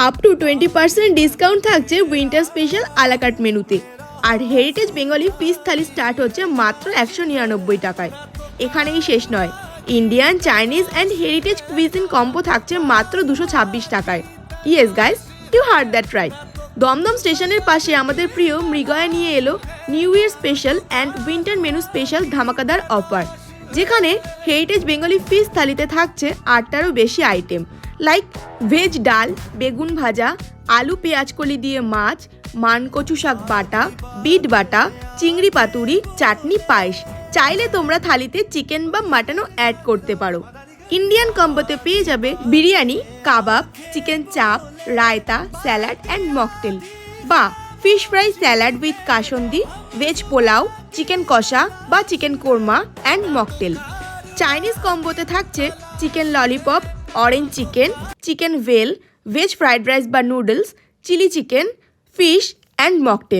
Up to 20% discount থাকছে winter special a la carte মেনুতে। আর heritage Bengali fish thali start হচ্ছে মাত্র 199 টাকায়। এখানেই শেষ নয়, Indian, Chinese and heritage cuisine combo থাকছে মাত্র 226 টাকায়। Yes guys, you heard that right. Dumdum স্টেশনের পাশে আমাদের প্রিয় মৃগয়া নিয়ে এলো new year special and winter menu special ধামাকাদার অফার, যেখানে হেরিটেজ বেঙ্গলি ফিশ থালিতে থাকছে 8টারও বেশি আইটেম, লাইক ভেজ ডাল, বেগুন ভাজা, আলু পেঁয়াজকলি দিয়ে মাছ, মানকচু শাক বাটা, বিট বাটা, চিংড়ি পাতুরি, চাটনি, পায়েস। চাইলে তোমরা থালিতে চিকেন বা মাটনও অ্যাড করতে পারো। ইন্ডিয়ান কম্বোতে পেয়ে যাবে biryani, kebab, chicken chaap, raita, salad and mocktail, বা fish fry salad with kasundi, veg pulao, chicken kosha বা chicken korma and mocktail. Chinese কম্বোতে থাকছে chicken lollipop, orange chicken, chicken ভেল, ভেজ ফ্রাইড রাইস বা noodles, chilli chicken, fish and mocktail.